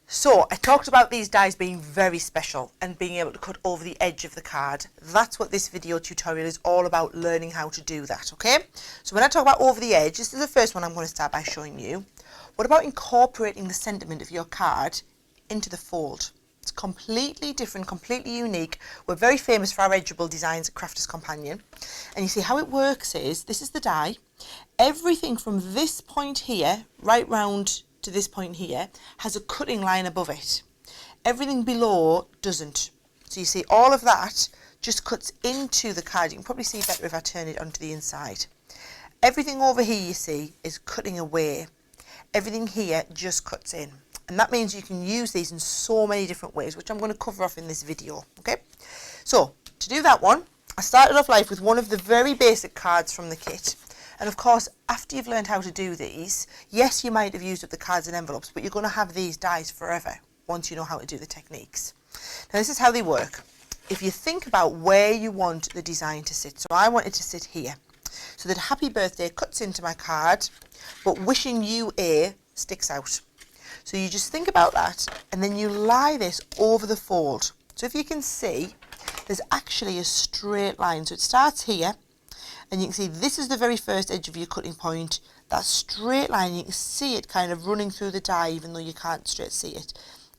So I talked about these dies being very special and being able to cut over the edge of the card. That's what this video tutorial is all about, learning how to do that, okay? So when I talk about over the edge, this is the first one I'm going to start by showing you. What about incorporating the sentiment of your card into the fold? It's completely different, completely unique. We're very famous for our edgeable designs at Crafter's Companion. And you see how it works is, this is the die. Everything from this point here, right round to this point here, has a cutting line above it. Everything below doesn't. So you see all of that just cuts into the card. You can probably see better if I turn it onto the inside. Everything over here you see is cutting away. Everything here just cuts in. And that means you can use these in so many different ways, which I'm going to cover off in this video. Okay, so to do that one, I started off life with one of the very basic cards from the kit. And of course, after you've learned how to do these, yes, you might have used up the cards and envelopes, but you're going to have these dies forever once you know how to do the techniques. Now, this is how they work. If you think about where you want the design to sit, so I want it to sit here, so that Happy Birthday cuts into my card, but Wishing You A sticks out. So you just think about that, and then you lie this over the fold. So if you can see, there's actually a straight line. So it starts here, and you can see this is the very first edge of your cutting point. That straight line, you can see it kind of running through the die, even though you can't straight see it.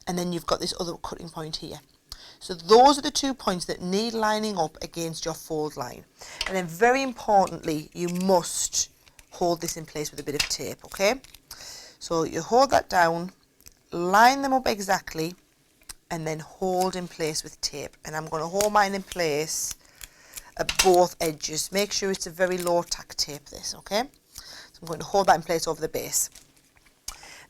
And then you've got this other cutting point here. So those are the 2 points that need lining up against your fold line. And then very importantly, you must hold this in place with a bit of tape, okay? So you hold that down, line them up exactly, and then hold in place with tape. And I'm going to hold mine in place at both edges. Make sure it's a very low tack tape, this, okay? So I'm going to hold that in place over the base.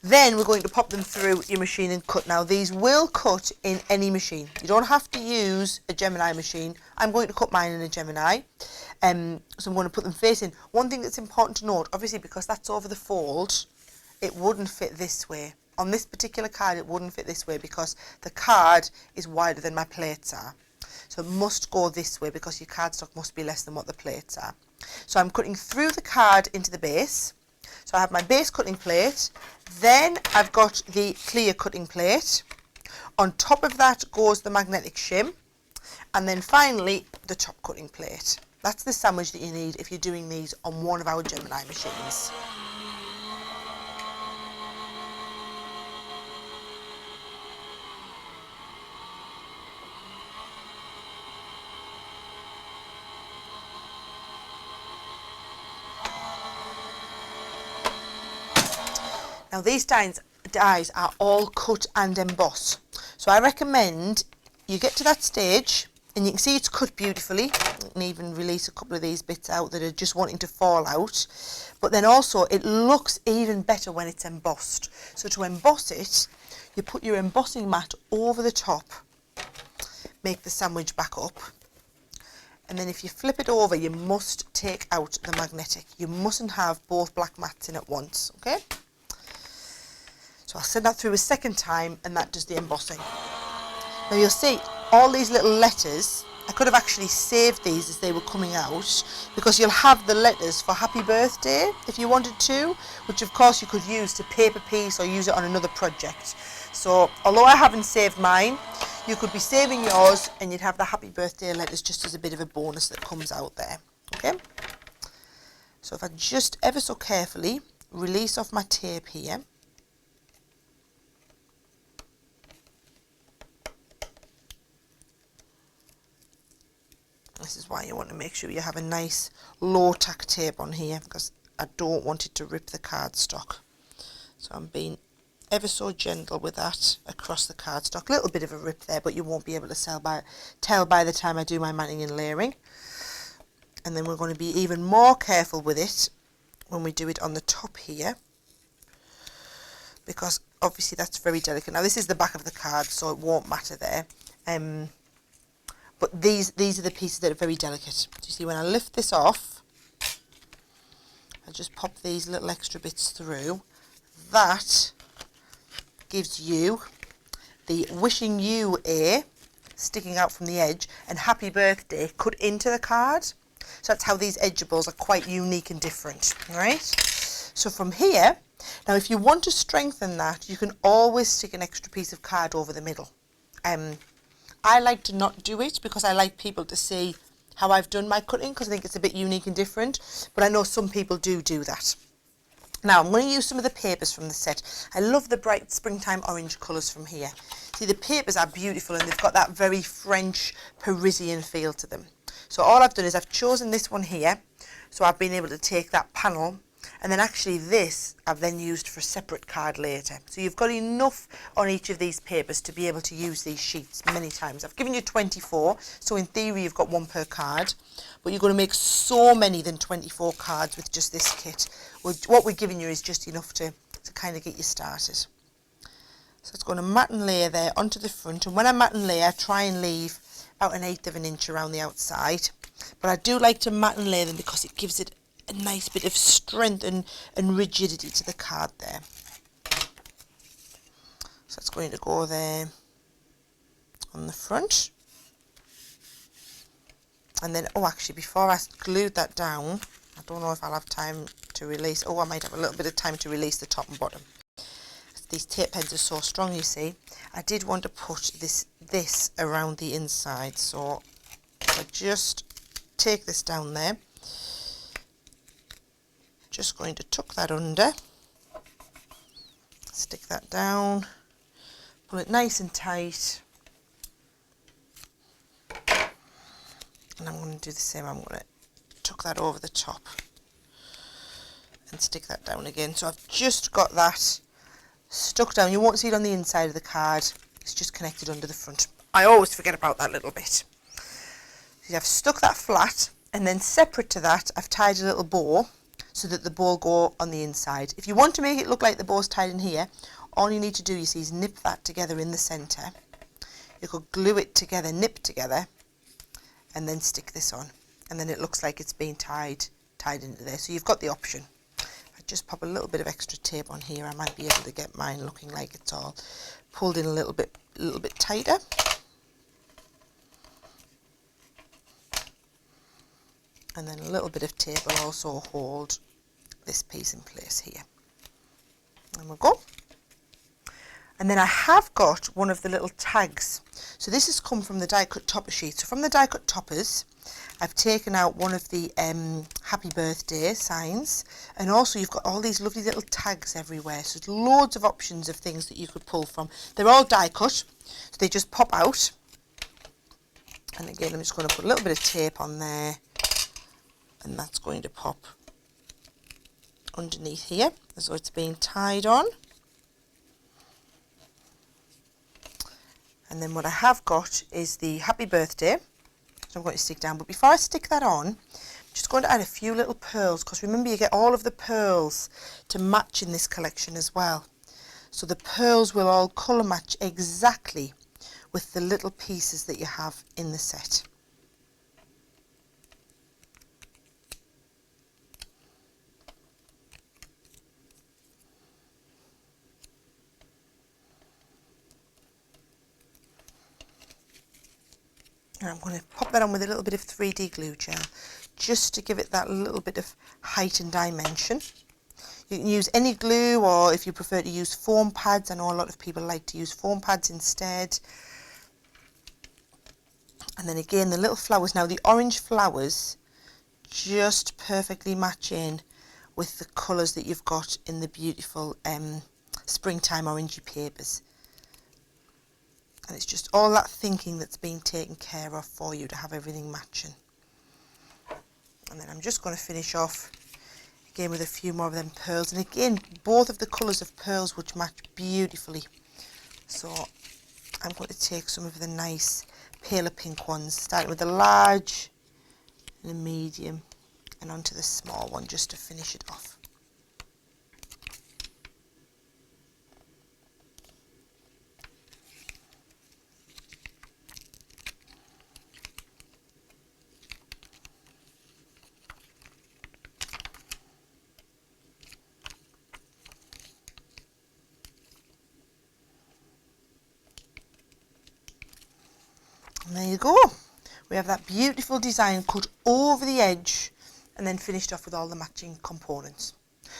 Then we're going to pop them through your machine and cut. Now these will cut in any machine. You don't have to use a Gemini machine. I'm going to cut mine in a Gemini. So I'm going to put them facing. One thing that's important to note, obviously because that's over the fold, it wouldn't fit this way. On this particular card it wouldn't fit this way because the card is wider than my plates are. So it must go this way because your cardstock must be less than what the plates are. So I'm cutting through the card into the base. So I have my base cutting plate, then I've got the clear cutting plate. On top of that goes the magnetic shim, and then finally the top cutting plate. That's the sandwich that you need if you're doing these on one of our Gemini machines. Now these dies are all cut and emboss. So I recommend you get to that stage and you can see it's cut beautifully. You can even release a couple of these bits out that are just wanting to fall out. But then also it looks even better when it's embossed. So to emboss it, you put your embossing mat over the top, make the sandwich back up. And then if you flip it over, you must take out the magnetic. You mustn't have both black mats in at once, okay? So I'll send that through a second time and that does the embossing. Now you'll see all these little letters, I could have actually saved these as they were coming out because you'll have the letters for Happy Birthday if you wanted to, which of course you could use to paper piece or use it on another project. So although I haven't saved mine, you could be saving yours and you'd have the Happy Birthday letters just as a bit of a bonus that comes out there. Okay? So if I just ever so carefully release off my tape here, this is why you want to make sure you have a nice low tack tape on here because I don't want it to rip the cardstock. So I'm being ever so gentle with that across the cardstock. A little bit of a rip there, but you won't be able to tell by the time I do my matting and layering. And then we're going to be even more careful with it when we do it on the top here, because obviously that's very delicate. Now this is the back of the card, so it won't matter there. But these are the pieces that are very delicate. So you see when I lift this off, I just pop these little extra bits through. That gives you the Wishing You A sticking out from the edge and Happy Birthday cut into the card. So that's how these edgeables are quite unique and different, right? So from here, Now if you want to strengthen that, you can always stick an extra piece of card over the middle. I like to not do it because I like people to see how I've done my cutting, because I think it's a bit unique and different, but I know some people do that. Now I'm going to use some of the papers from the set. I love the bright springtime orange colours from here. See, the papers are beautiful and they've got that very French Parisian feel to them. So all I've done is I've chosen this one here, so I've been able to take that panel, and then actually this I've then used for a separate card later. So you've got enough on each of these papers to be able to use these sheets many times. I've given you 24, so in theory you've got one per card, but you're going to make so many than 24 cards with just this kit. What we're giving you is just enough to kind of get you started. So it's going to mat and layer there onto the front, and when I mat and layer, try and leave about 1/8 of an inch around the outside. But I do like to mat and layer them because it gives it a nice bit of strength and rigidity to the card there. So it's going to go there on the front. And then, oh, actually, before I glued that down, I don't know if I'll have time to release. Oh, I might have a little bit of time to release the top and bottom. These tape heads are so strong, you see. I did want to put this around the inside, so I just take this down there. Just going to tuck that under, stick that down, pull it nice and tight, and I'm going to do the same. I'm going to tuck that over the top and stick that down again. So I've just got that stuck down. You won't see it on the inside of the card, it's just connected under the front. I always forget about that little bit. So I've stuck that flat, and then separate to that I've tied a little bow so that the bow will go on the inside. If you want to make it look like the bow's tied in here, all you need to do, you see, is nip that together in the centre. You could glue it together, nip together, and then stick this on, and then it looks like it's been tied into there. So you've got the option. I just pop a little bit of extra tape on here, I might be able to get mine looking like it's all pulled in a little bit tighter. And then a little bit of tape will also hold this piece in place here. And we'll go. And then I have got one of the little tags. So this has come from the die cut topper sheet. So from the die cut toppers, I've taken out one of the happy birthday signs, and also you've got all these lovely little tags everywhere. So there's loads of options of things that you could pull from. They're all die cut, so they just pop out. And again, I'm just going to put a little bit of tape on there, and that's going to pop underneath here as though it's being tied on. And then what I have got is the happy birthday, so I'm going to stick down. But before I stick that on, I'm just going to add a few little pearls, because remember, you get all of the pearls to match in this collection as well. So the pearls will all colour match exactly with the little pieces that you have in the set. And I'm going to pop that on with a little bit of 3D glue gel, just to give it that little bit of height and dimension. You can use any glue, or if you prefer to use foam pads, I know a lot of people like to use foam pads instead. And then again, the little flowers, now the orange flowers just perfectly match in with the colours that you've got in the beautiful springtime orangey papers. And it's just all that thinking that's been taken care of for you to have everything matching. And then I'm just going to finish off again with a few more of them pearls. And again, both of the colours of pearls which match beautifully. So I'm going to take some of the nice paler pink ones, starting with the large and the medium and onto the small one, just to finish it off. And there you go. We have that beautiful design cut over the edge and then finished off with all the matching components.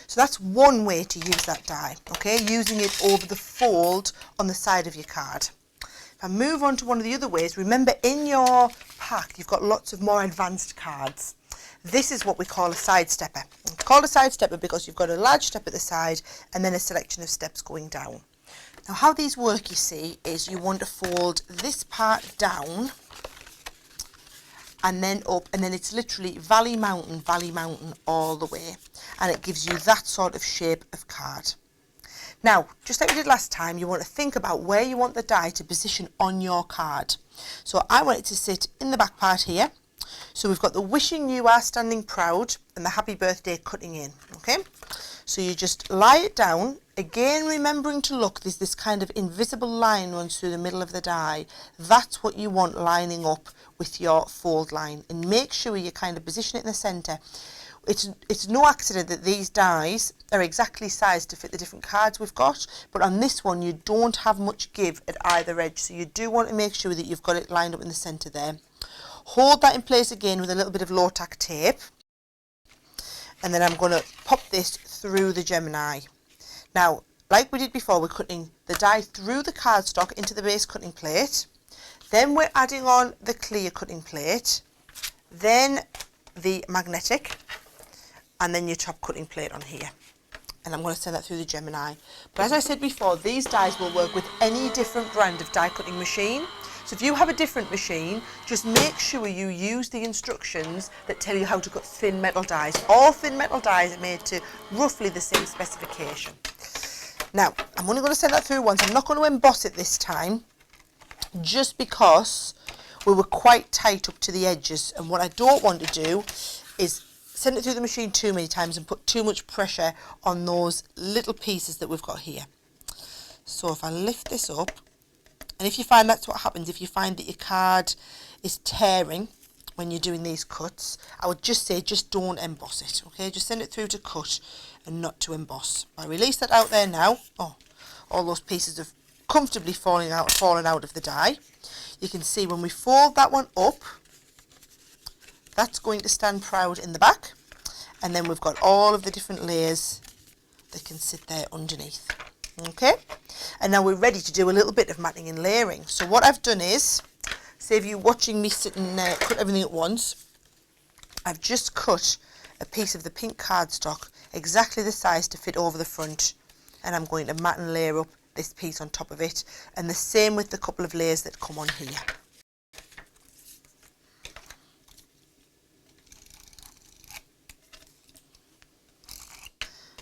So that's one way to use that die, okay, using it over the fold on the side of your card. If I move on to one of the other ways, remember in your pack you've got lots of more advanced cards. This is what we call a side stepper. It's called a side stepper because you've got a large step at the side and then a selection of steps going down. Now how these work, you see, is you want to fold this part down and then up, and then it's literally valley mountain all the way, and it gives you that sort of shape of card. Now, just like we did last time, you want to think about where you want the die to position on your card. So I want it to sit in the back part here. So we've got the wishing you are standing proud and the happy birthday cutting in, okay? So you just lie it down, again remembering to look, there's this kind of invisible line runs through the middle of the die. That's what you want lining up with your fold line, and make sure you kind of position it in the centre. It's no accident that these dies are exactly sized to fit the different cards we've got, but on this one you don't have much give at either edge, so you do want to make sure that you've got it lined up in the centre there. Hold that in place again with a little bit of low tack tape, and then I'm going to pop this through the Gemini. Now, like we did before, we're cutting the die through the cardstock into the base cutting plate, then we're adding on the clear cutting plate, then the magnetic, and then your top cutting plate on here. And I'm going to send that through the Gemini. But as I said before, these dies will work with any different brand of die cutting machine. So if you have a different machine, just make sure you use the instructions that tell you how to cut thin metal dies. All thin metal dies are made to roughly the same specification. Now, I'm only going to send that through once. I'm not going to emboss it this time, just because we were quite tight up to the edges. And what I don't want to do is send it through the machine too many times and put too much pressure on those little pieces that we've got here. So if I lift this up, and if you find that's what happens, if you find that your card is tearing when you're doing these cuts, I would just say just don't emboss it, okay? Just send it through to cut and not to emboss. I release that out there now. Oh, all those pieces have comfortably fallen out of the die. You can see when we fold that one up, that's going to stand proud in the back, and then we've got all of the different layers that can sit there underneath. Okay, and now we're ready to do a little bit of matting and layering. So what I've done is, save you watching me sit and cut everything at once, I've just cut a piece of the pink cardstock exactly the size to fit over the front, and I'm going to mat and layer up this piece on top of it, and the same with the couple of layers that come on here.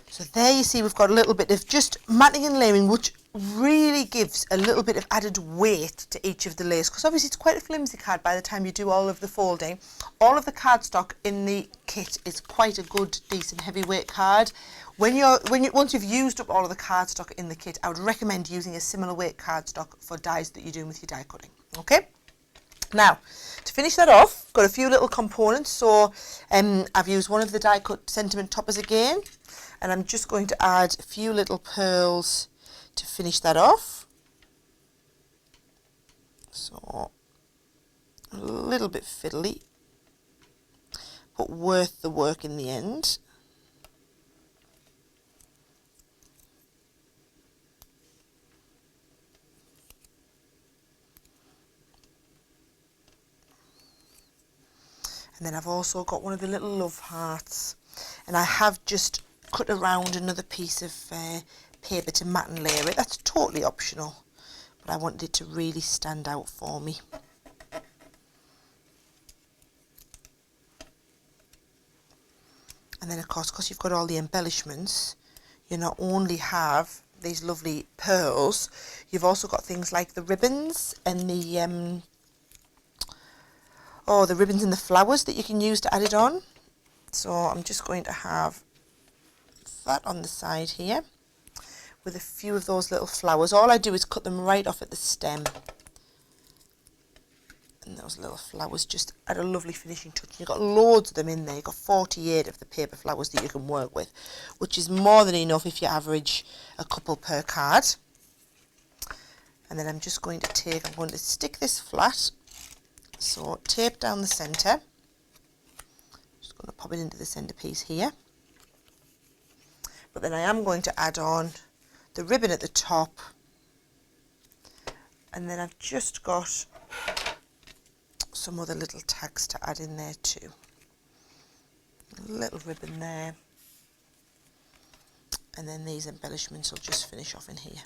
So there you see we've got a little bit of just matting and layering, which really gives a little bit of added weight to each of the layers, because obviously it's quite a flimsy card by the time you do all of the folding. All of the cardstock in the kit is quite a good, decent, heavyweight card. Once you've used up all of the cardstock in the kit, I would recommend using a similar weight cardstock for dies that you're doing with your die cutting. Okay. Now, to finish that off, got a few little components. So I've used one of the die cut sentiment toppers again, and I'm just going to add a few little pearls to finish that off. So a little bit fiddly, but worth the work in the end. And then I've also got one of the little love hearts, and I have just cut around another piece of paper to mat and layer it. That's totally optional, but I wanted it to really stand out for me. And then of course, because you've got all the embellishments, you not only have these lovely pearls, you've also got things like the ribbons and the the ribbons and the flowers that you can use to add it on. So I'm just going to have that on the side here with a few of those little flowers. All I do is cut them right off at the stem, and those little flowers just add a lovely finishing touch. You've got loads of them in there. You've got 48 of the paper flowers that you can work with, which is more than enough if you average a couple per card. And then I'm going to stick this flat. So tape down the centre, just going to pop it into the centre piece here. but then I am going to add on the ribbon at the top, and then I've just got some other little tags to add in there too. A little ribbon there, and then these embellishments will just finish off in here.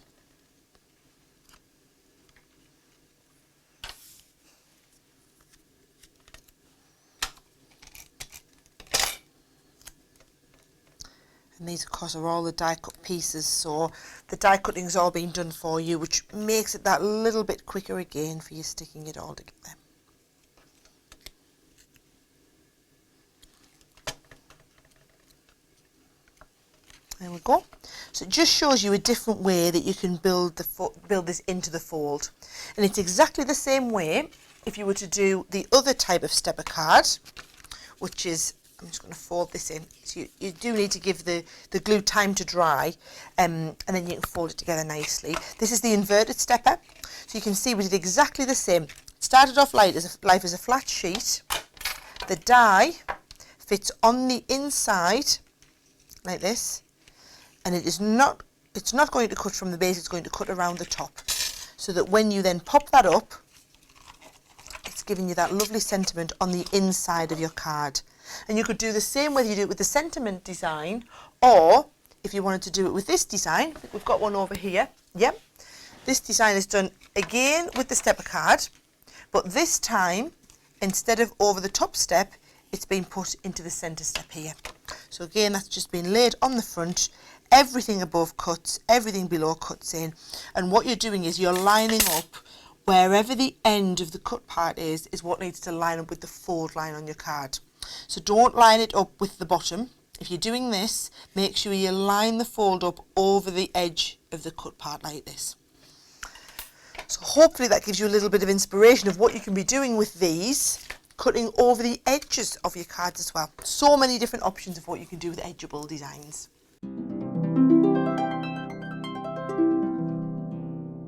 And these, of course, are all the die cut pieces, so the die cutting's all been done for you, which makes it that little bit quicker again for you sticking it all together. There we go. So it just shows you a different way that you can build this into the fold, and it's exactly the same way if you were to do the other type of stepper card, which is, I'm just going to fold this in. So you do need to give the glue time to dry, and then you can fold it together nicely. This is the inverted stepper. So you can see we did exactly the same. It started off life as a flat sheet. The die fits on the inside like this, and it's not going to cut from the base, it's going to cut around the top, so that when you then pop that up, it's giving you that lovely sentiment on the inside of your card. And you could do the same whether you do it with the sentiment design, or if you wanted to do it with this design. We've got one over here. Yep. This design is done again with the stepper card, but this time, instead of over the top step, it's been put into the centre step here. So again, that's just been laid on the front. Everything above cuts, everything below cuts in. And what you're doing is you're lining up wherever the end of the cut part is what needs to line up with the fold line on your card. So don't line it up with the bottom. If you're doing this, make sure you line the fold up over the edge of the cut part like this. So hopefully that gives you a little bit of inspiration of what you can be doing with these, cutting over the edges of your cards as well. So many different options of what you can do with edgeable designs.